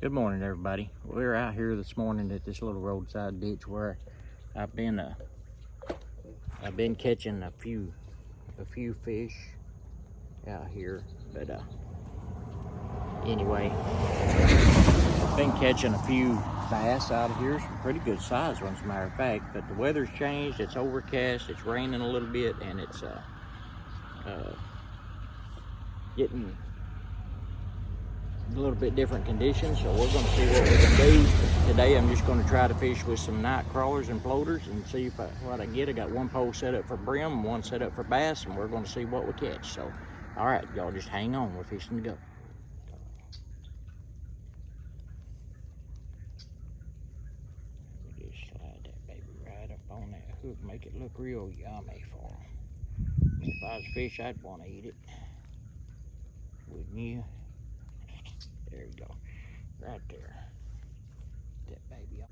Good morning, everybody. We're out here this morning at this little roadside ditch where I've been catching a few fish out here. But anyway, I've been catching a few bass out of here, some pretty good sized ones, as a matter of fact. But the weather's changed. It's overcast. It's raining a little bit, and it's getting a little bit different conditions, so we're going to see what we can do. Today I'm just going to try to fish with some night crawlers and floaters and see what I get. I got one pole set up for brim and one set up for bass, and we're going to see what we catch. So, all right, y'all just hang on. We're fishing to go. We just slide that baby right up on that hook, make it look real yummy for them. If I was a fish, I'd want to eat it. Wouldn't you? There you go, right there. That baby up.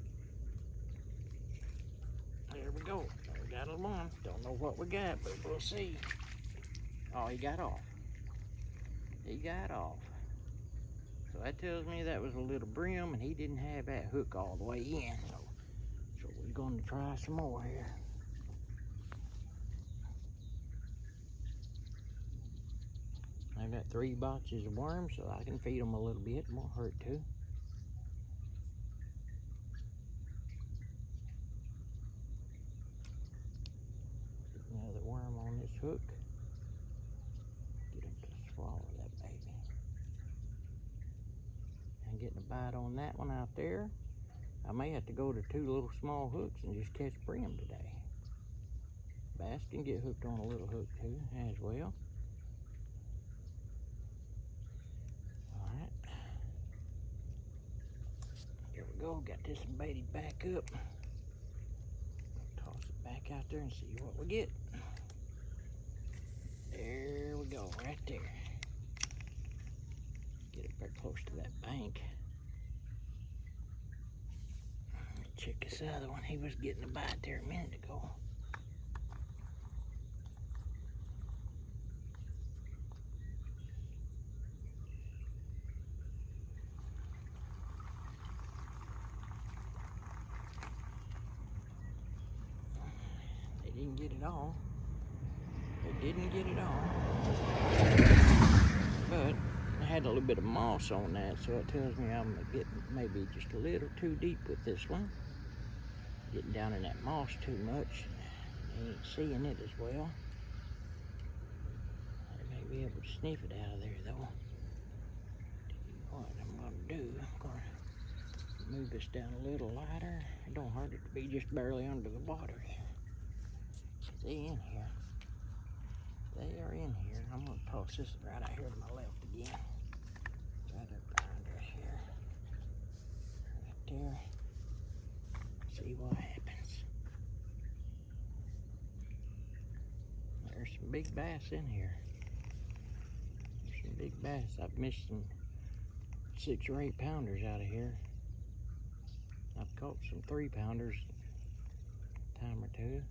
There we go. We got a one. Don't know what we got, but we'll see. Oh, he got off. He got off. So that tells me that was a little brim, and he didn't have that hook all the way in. So we're going to try some more here. I got 3 boxes of worms, so I can feed them a little bit. It won't hurt too. Another worm on this hook. Get him to swallow that baby. I'm getting a bite on that one out there. I may have to go to 2 little small hooks and just catch brim today. Bass can get hooked on a little hook too, as well. Here we go, got this baited back up. Toss it back out there and see what we get. There we go, right there. Get it back close to that bank. Let me check this other one. He was getting a bite there a minute ago. Didn't get it all. They didn't get it all. But I had a little bit of moss on that, so it tells me I'm getting maybe just a little too deep with this one. Getting down in that moss too much. I ain't seeing it as well. I may be able to sniff it out of there though. What I'm gonna do, I'm gonna move this down a little lighter. It don't hurt it to be just barely under the water there. They in here. They are in here. I'm gonna toss this right out here to my left again. Right up behind us here. Right there. See what happens. There's some big bass in here. There's some big bass. I've missed some 6 or 8 pounders out of here. I've caught some 3 pounders a time or two.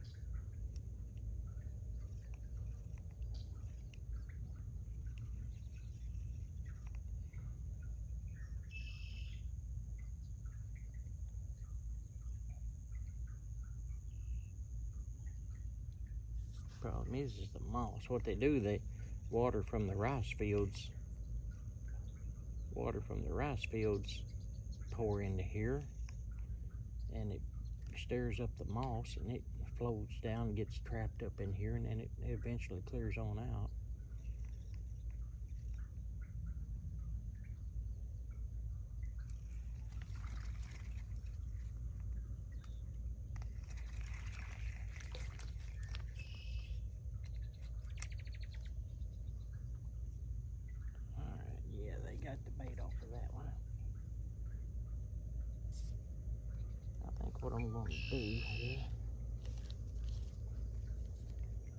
Problem is the moss. What they do, they water from the rice fields. Water from the rice fields pour into here, and it stirs up the moss, and it floats down and gets trapped up in here, and then it eventually clears on out. Got the bait off of that one. I think what I'm going to do here,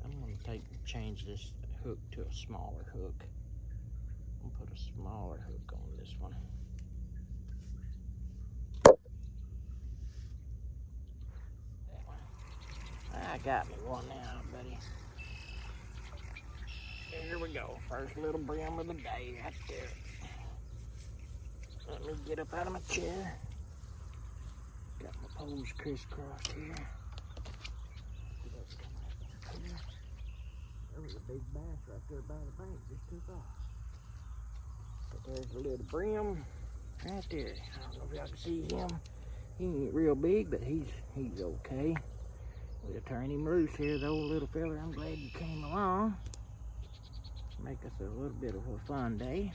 I'm going to change this hook to a smaller hook. I'm going to put a smaller hook on this one. That one. I got me one now, buddy. Here we go. First little brim of the day right there. Let me get up out of my chair. Got my poles crisscrossed here. There was a big bass right there by the bank, just took off. But there's a little brim right there. I don't know if y'all can see him. He ain't real big, but he's okay. We'll turn him loose here, the old little fella. I'm glad you came along. Make us a little bit of a fun day.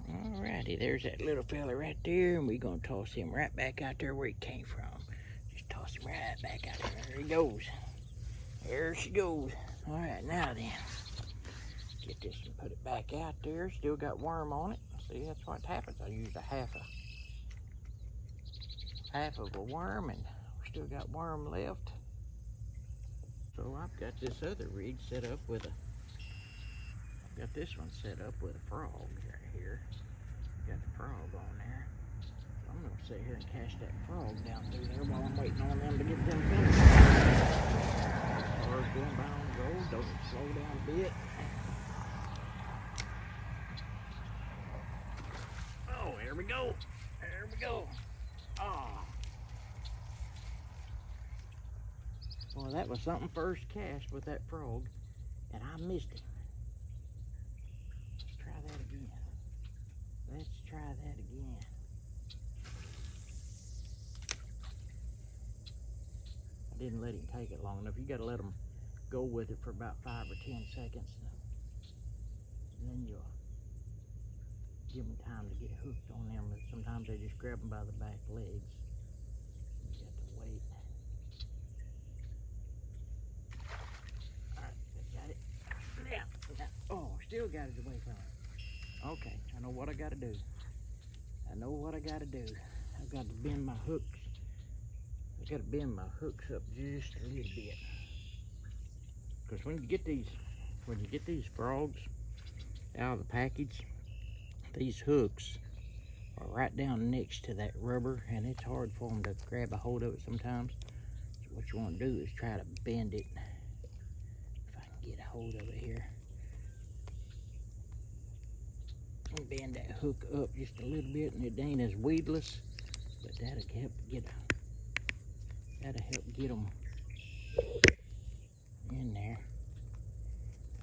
Alrighty, there's that little fella right there, and we're gonna toss him right back out there where he came from. Just toss him right back out there. There he goes. There she goes. Alright, now then. Get this and put it back out there. Still got worm on it. See, that's what happens. I used a half of a worm, and we still got worm left. So I've got this other rig set up with I've got this one set up with a frog right here. Got the frog on there. So I'm gonna sit here and cast that frog down through there while I'm waiting on them to get them finished. Cars going by on the road, don't slow down a bit. Oh, here we go. There we go. Oh. Well, that was something first cast with that frog, and I missed it. Let's try that again. Let's try that again. I didn't let him take it long enough. You got to let him go with it for about 5 or 10 seconds. And then you'll give them time to get hooked on them. Sometimes they just grab them by the back legs. You have to wait. Oh, still got it away from it. Okay, I know what I got to do. I've got to bend my hooks. I've got to bend my hooks up just a little bit. Because when you get these frogs out of the package, these hooks are right down next to that rubber, and it's hard for them to grab a hold of it sometimes. So what you want to do is try to bend it. If I can get a hold of it here. Bend that hook up just a little bit, and it ain't as weedless, but that'll help get them in there.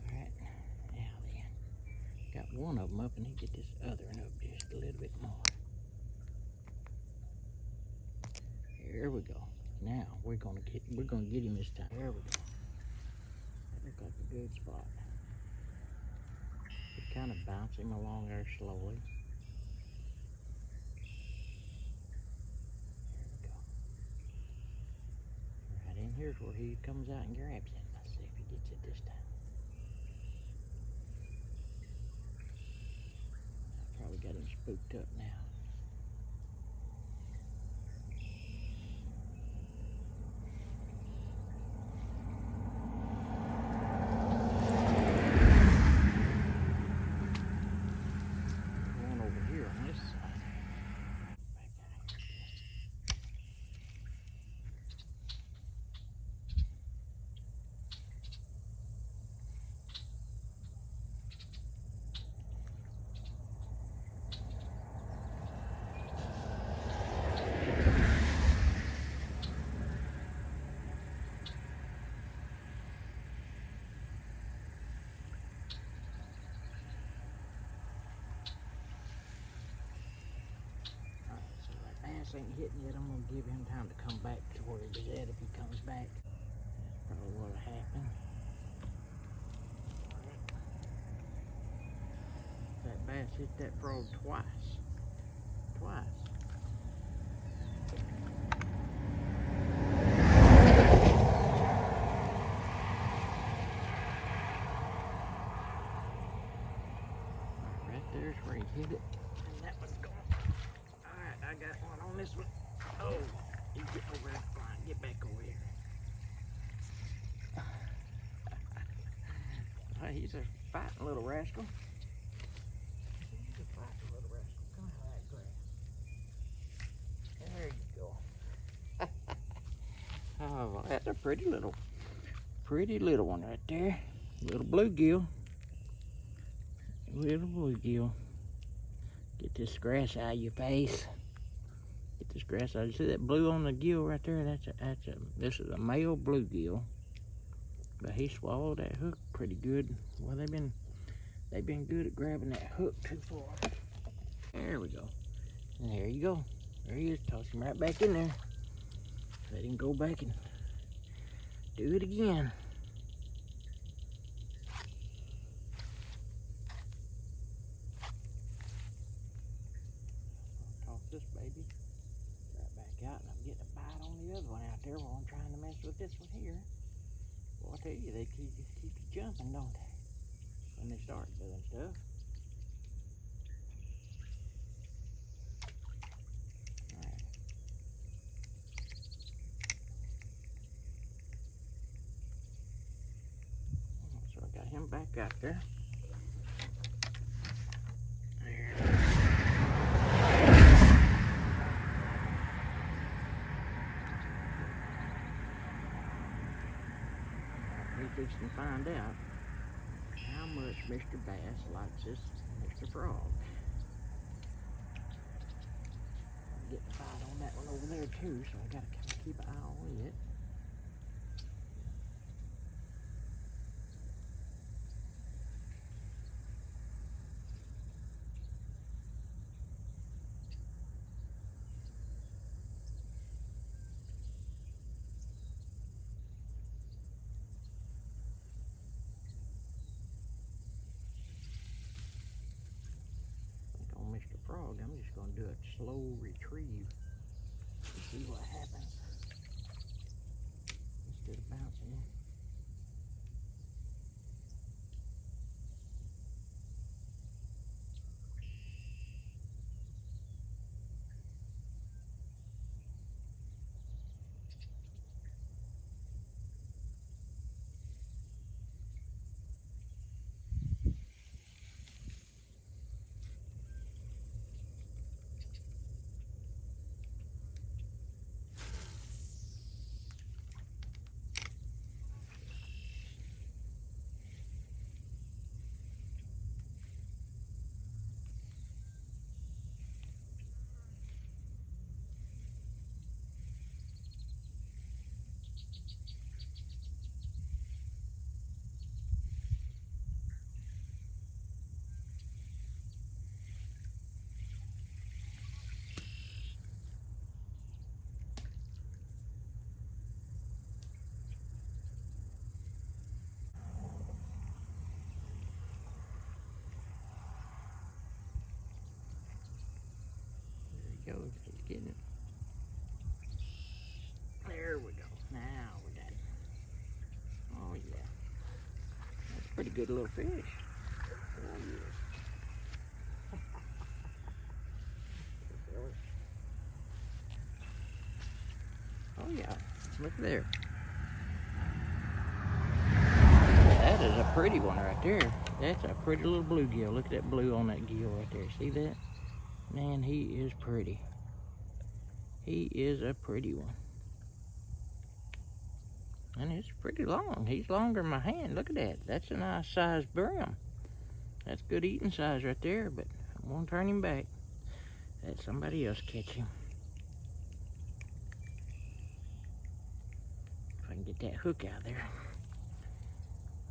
All right, now then, got one of them up, and get this other one up just a little bit more. There we go. Now we're gonna get him this time. There we go. That looks like a good spot. Kind of bounce him along there slowly. There we go. Right in here's where he comes out and grabs it. Let's see if he gets it this time. I probably got him spooked up now. Ain't hitting yet. I'm gonna give him time to come back to where he was at. If he comes back, that's probably what'll happen. That bass hit that frog twice. Right there's where he hit it, and that was gone. I got one on this one. Oh, you get over that line. Get back over here. He's a fighting little rascal. Come out of that grass. There you go. Oh, well, that's a pretty little one right there. Little bluegill. Little bluegill. Get this grass out of your face. Get this grass out. You see that blue on the gill right there? This is a male bluegill. But he swallowed that hook pretty good. Well, they've been good at grabbing that hook too far. There we go. And there you go. There he is. Toss him right back in there. Let him go back and do it again. I'll toss this baby right back out, and I'm getting a bite on the other one out there while I'm trying to mess with this one here. Well, I tell you, they keep you jumping, don't they? When they start doing stuff. Him back out there. There. We're fixing to find out how much Mr. Bass likes this Mr. Frog. I'm getting a bite on that one over there too, so I gotta kind of keep an eye on it. Mr. Frog, I'm just going to do a slow retrieve and see what happens instead of bouncing. Go, he's getting it. There we go. Now we got him. Oh yeah. That's a pretty good little fish. Oh yes. Oh yeah. Look there. That is a pretty one right there. That's a pretty little bluegill. Look at that blue on that gill right there. See that? Man, he is pretty. He is a pretty one. And it's pretty long. He's longer than my hand. Look at that. That's a nice sized brim. That's good eating size right there, but I won't turn him back. Let somebody else catch him. If I can get that hook out there.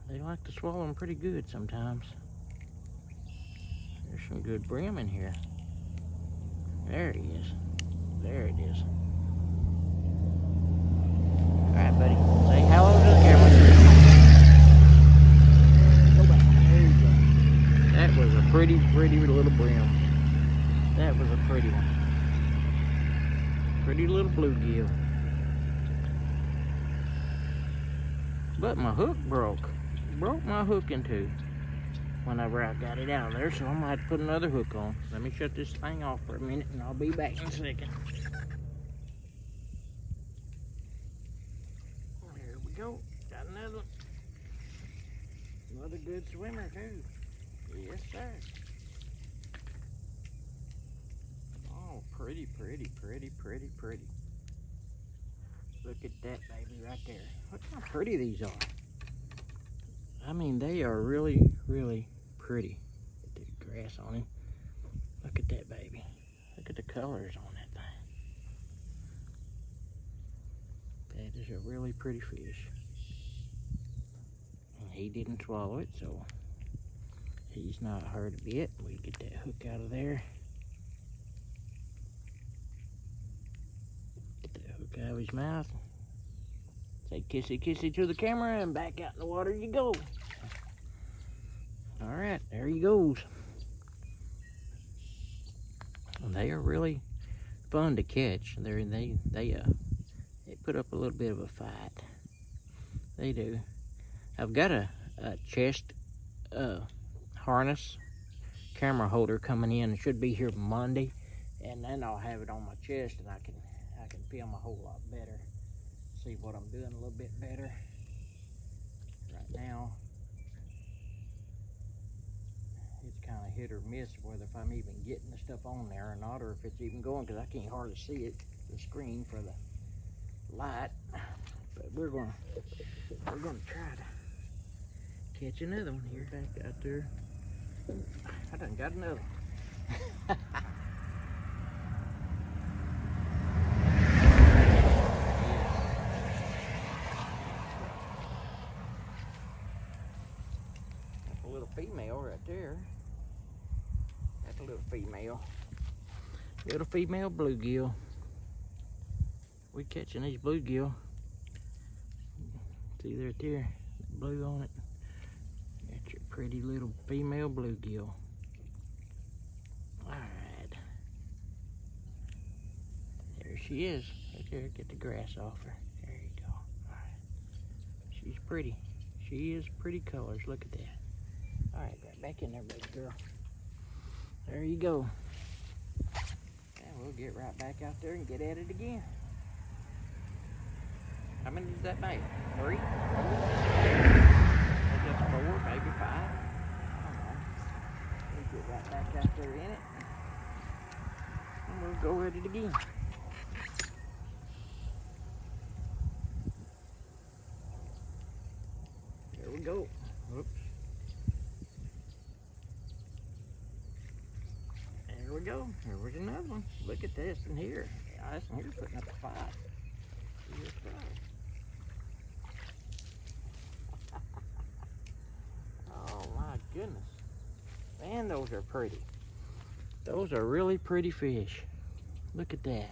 They like to swallow them pretty good sometimes. There's some good brim in here. There he is. There it is. Alright, buddy. Say hello to the camera. Go back. There you go. That was a pretty little brim. That was a pretty one. Pretty little bluegill. But my hook broke. Broke my hook in two whenever I got it out of there, so I'm gonna have to put another hook on. Let me shut this thing off for a minute and I'll be back in a second. There we go. Got another one. Another good swimmer too. Yes, sir. Oh, pretty. Look at that baby right there. Look how pretty these are. I mean, they are really pretty. grass on him. Look at that baby. Look at the colors on that thing. That is a really pretty fish. And he didn't swallow it, so he's not hurt a bit. We get that hook out of there. Get that hook out of his mouth. Say kissy kissy to the camera and back out in the water you go. All right, there he goes. And they are really fun to catch. They put up a little bit of a fight. They do. I've got a chest harness camera holder coming in. It should be here Monday, and then I'll have it on my chest, and I can film a whole lot better. See what I'm doing a little bit better. Right now, it's kind of hit or miss whether if I'm even getting the stuff on there or not, or if it's even going, because I can't hardly see it, the screen for the light. But we're gonna try to catch another one here. Back out there. I done got another one. That's a little female right there. That's a little female. Little female bluegill. We catching these bluegill. See right there, blue on it. That's your pretty little female bluegill. Alright. There she is. Right there, get the grass off her. There you go. Alright. She's pretty. She is pretty colors. Look at that. Alright, right back in there, baby girl. There you go. And we'll get right back out there and get at it again. How many does that make? 3? Maybe 4, maybe 5. I don't know. We'll get right back out there in it. And we'll go at it again. There we go. Oops. There we go. Here was another one. Look at this in here. Yeah, this one here's putting up a fight. Here's five. Oh my goodness. Man, those are pretty. Those are really pretty fish. Look at that.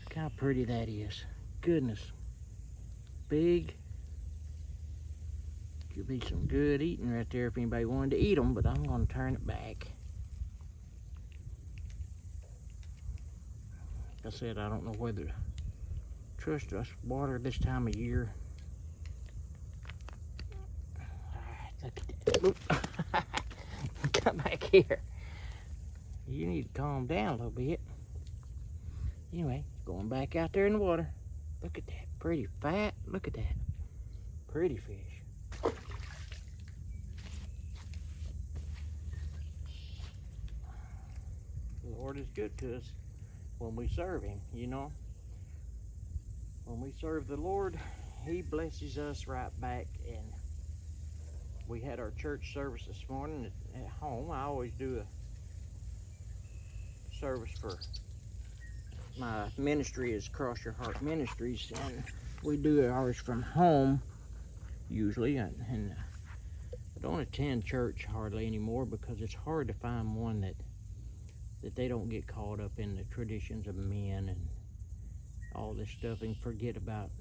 Look how pretty that is. Goodness. Big. Could be some good eating right there if anybody wanted to eat them, but I'm going to turn it back. Like I said, I don't know whether to trust us water this time of year. Look at that. Oop. Come back here. You need to calm down a little bit. Anyway, going back out there in the water. Look at that. Pretty fat. Look at that. Pretty fish. The Lord is good to us when we serve Him, you know. When we serve the Lord, He blesses us right back. And we had our church service this morning at home. I always do a service for my ministry is Cross Your Heart Ministries, and we do ours from home usually. And I don't attend church hardly anymore because it's hard to find one that they don't get caught up in the traditions of men and all this stuff and forget about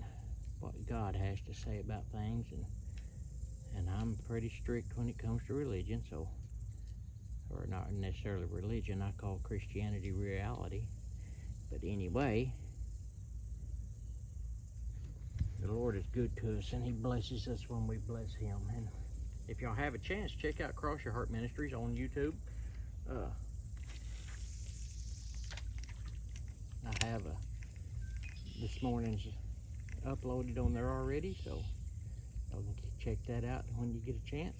what God has to say about things. And I'm pretty strict when it comes to religion, so, or not necessarily religion, I call Christianity reality. But anyway, the Lord is good to us, and He blesses us when we bless Him. And if y'all have a chance, check out Cross Your Heart Ministries on YouTube. I have this morning's uploaded on there already, so y'all can check that out when you get a chance.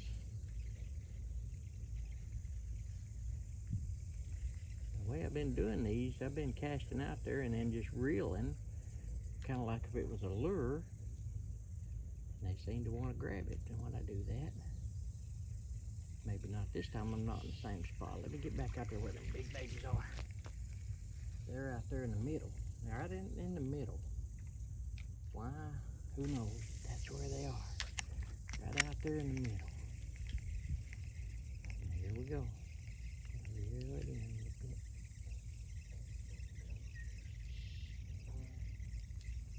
The way I've been doing these, I've been casting out there and then just reeling, kind of like if it was a lure. And they seem to want to grab it when I do that. Maybe not this time. I'm not in the same spot. Let me get back out there where them big babies are. They're out there in the middle. They're right in the middle. Why? Who knows? That's where they are. Right out there in the middle. And here we go. Reel it in.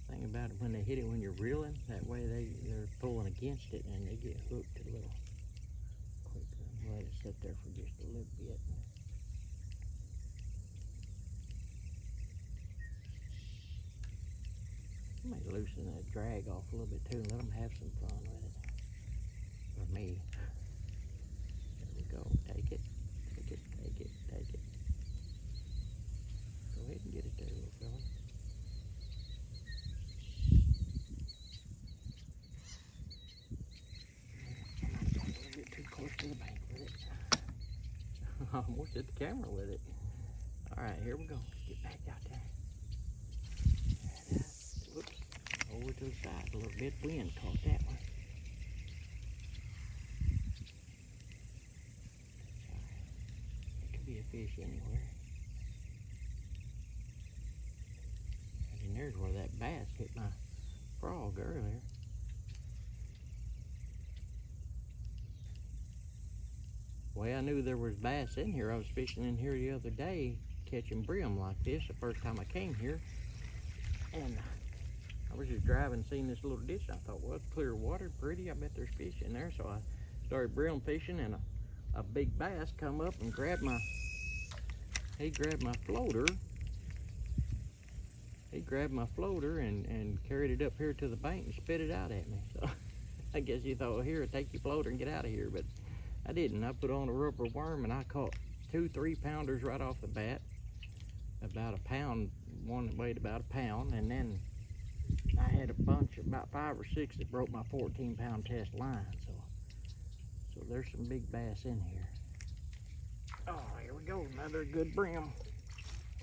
Thing about it, when they hit it when you're reeling, that way they're pulling against it and they get hooked a little quicker. Let it sit there for just a little bit. I might loosen that drag off a little bit too and let them have some fun with it. For me. There we go. Take it. Take it. Take it. Take it. Go ahead and get it there, little fella. To the bank with it. I almost hit the camera with it. Alright, here we go. Get back out there. Whoops. Over to the side a little bit. Wind caught that one. There could be a fish anywhere. And there's where that bass hit my frog earlier. Well, I knew there was bass in here. I was fishing in here the other day, catching brim like this, the first time I came here. And I was just driving, seeing this little ditch. I thought, well, it's clear water, pretty. I bet there's fish in there. So I started brim fishing, and a big bass come up and grabbed my floater. He grabbed my floater and carried it up here to the bank and spit it out at me. So I guess he thought, well, here, take your floater and get out of here. But I didn't. I put on a rubber worm and I caught 2 3-pounders right off the bat. About a pound, one that weighed about a pound, and then I had a bunch, about 5 or 6 that broke my 14-pound test line. So there's some big bass in here. Oh, here we go, another good brim.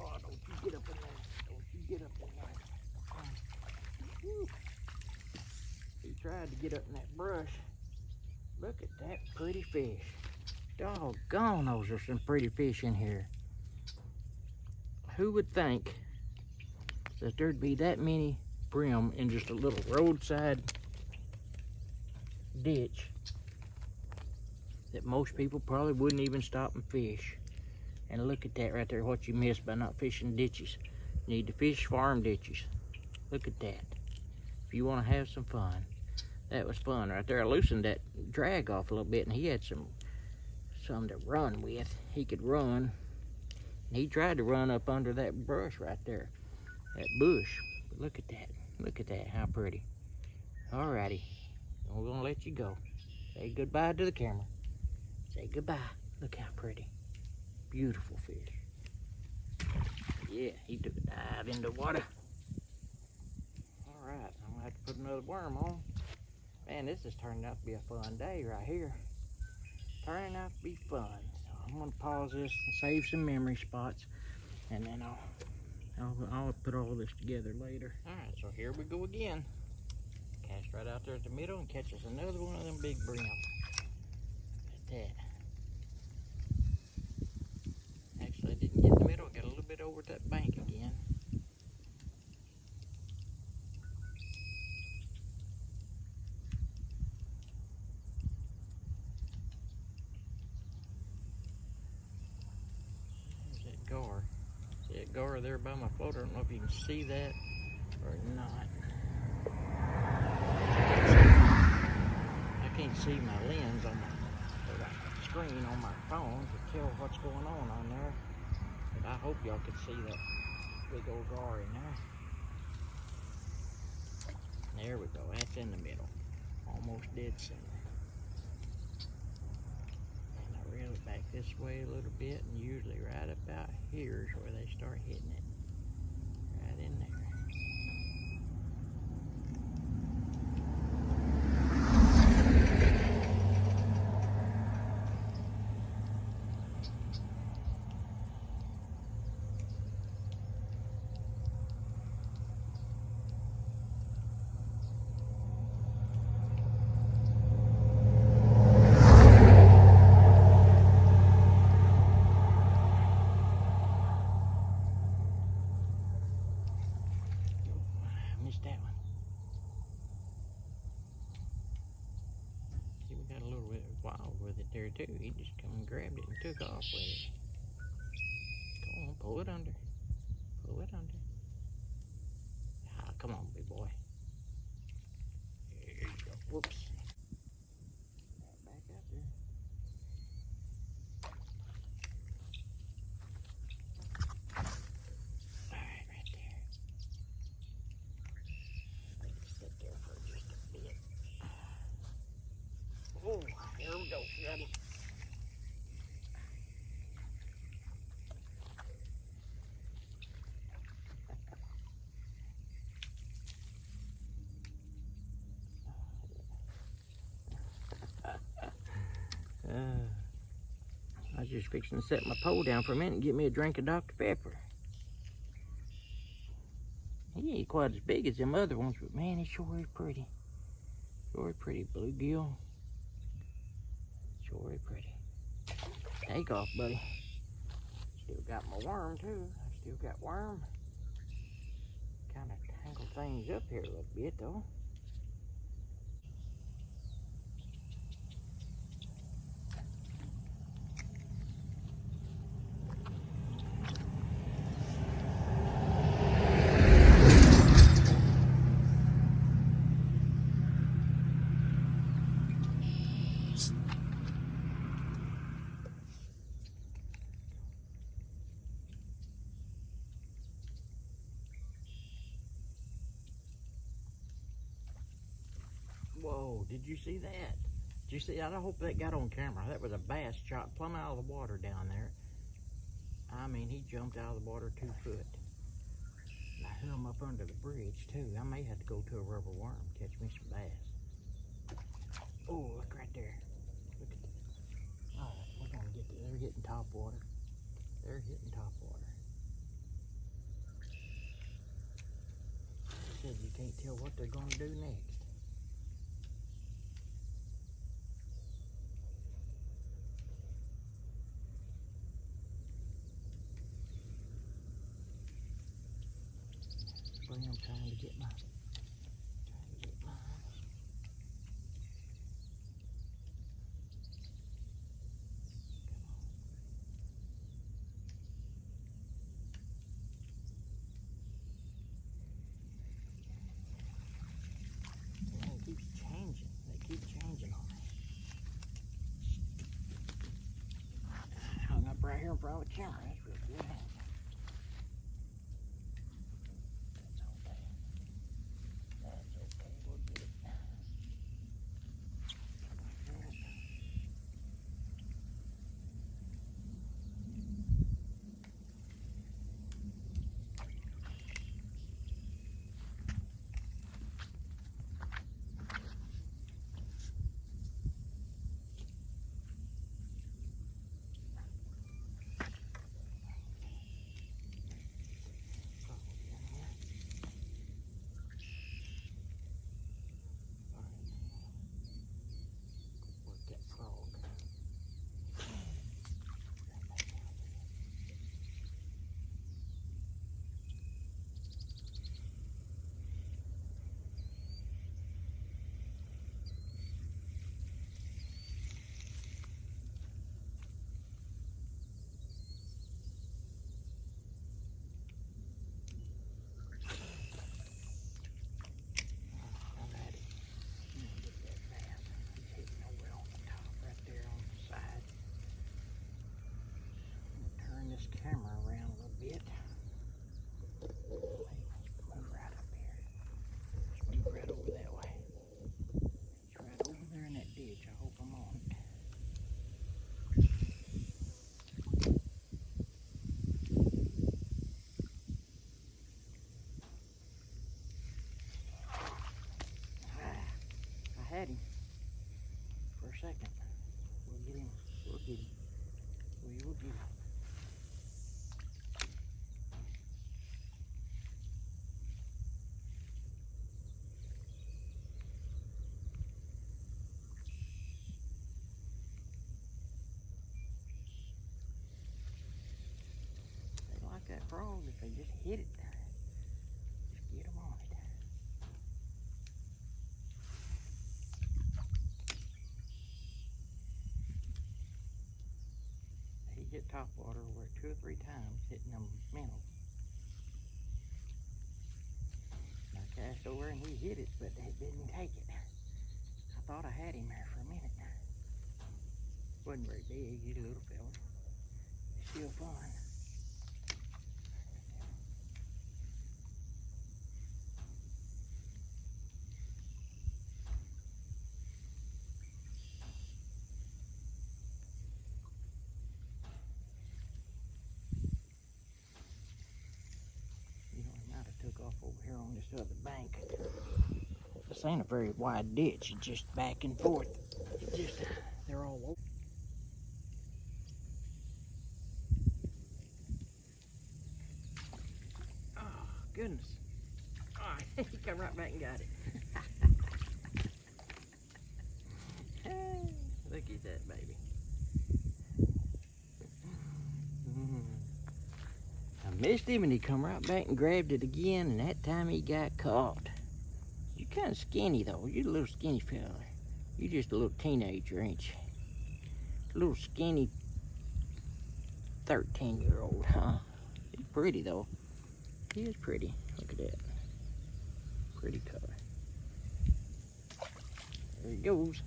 Oh, don't you get up in there. Don't you get up in there. Woo. He tried to get up in that brush. Look at that pretty fish. Doggone, those are some pretty fish in here. Who would think that there'd be that many brim in just a little roadside ditch that most people probably wouldn't even stop and fish? And look at that right there, what you missed by not fishing ditches. You need to fish farm ditches. Look at that. If you want to have some fun. That was fun right there. I loosened that drag off a little bit, and he had some to run with. He could run. And he tried to run up under that brush right there, that bush. But look at that. Look at that. How pretty. Alrighty. We're gonna let you go. Say goodbye to the camera. Say goodbye. Look how pretty. Beautiful fish. Yeah, he took a dive into the water. Alright, I'm gonna have to put another worm on. Man, this is turning out to be a fun day right here. Turning out to be fun. So I'm gonna pause this and save some memory spots, and then I'll put all this together later. All right, so here we go again. Cast right out there at the middle and catch us another one of them big brim. Look at that. Actually, I didn't get in the middle. I got a little bit over that bank again. Gar. See that gar there by my floater? I don't know if you can see that or not. I can't see my lens on my screen on my phone to tell what's going on there. But I hope y'all can see that big old gar in there. There we go. That's in the middle. Almost dead center. Reel it back this way a little bit, and usually right about here is where they start hitting it. Right in there. wild with it there too. He just come and grabbed it and took off with it. Come on, pull it under. Pull it under. Ah, come on, big boy. There you go. Whoops. Back out there. Alright, right there. Sit there for just a bit. Oh, there we go. Got him. I was just fixing to set my pole down for a minute and get me a drink of Dr. Pepper. He ain't quite as big as them other ones, but man, he sure is pretty. Sure is pretty, bluegill. Sure is pretty. Take off, buddy. Still got my worm, too. I still got worm. Kind of tangled things up here a little bit, though. Whoa, did you see that? Did you see? I hope that got on camera. That was a bass shot plumb out of the water down there. I mean, he jumped out of the water 2 foot. And I hit him up under the bridge, too. I may have to go to a rubber worm, catch me some bass. Oh, look right there. Look at that. All right, we're going to get there. They're hitting top water. They're hitting top water. Said you can't tell what they're going to do next. I'm trying to get mine. Come on. It keeps changing. They keep changing on me. Hung up right here in front of the camera. That's real good. Camera around a little bit. Move right up here. Just move right over that way. It's right over there in that ditch. I hope I'm on it. I had him for a second. We'll get him. We'll get him. We will get him. That frog, if they just hit it, just get them on it. hit top water over 2 or 3 times, hitting them minnows. I cast over and he hit it, but it didn't take it. I thought I had him there for a minute. Wasn't very big, he's a little fella. It's still fun. You know, he might have took off over here on this other bank. This ain't a very wide ditch, it's just back and forth. It's just, they're all over. Oh, goodness. Oh, he come right back and got it. Look at that baby. I missed him and he come right back and grabbed it again, and that time he got caught. You're kind of skinny though. You're a little skinny fella. You're just a little teenager, ain't you? A little skinny 13-year-old, huh? He's pretty though. He is pretty. Look at that. Pretty color. There he goes.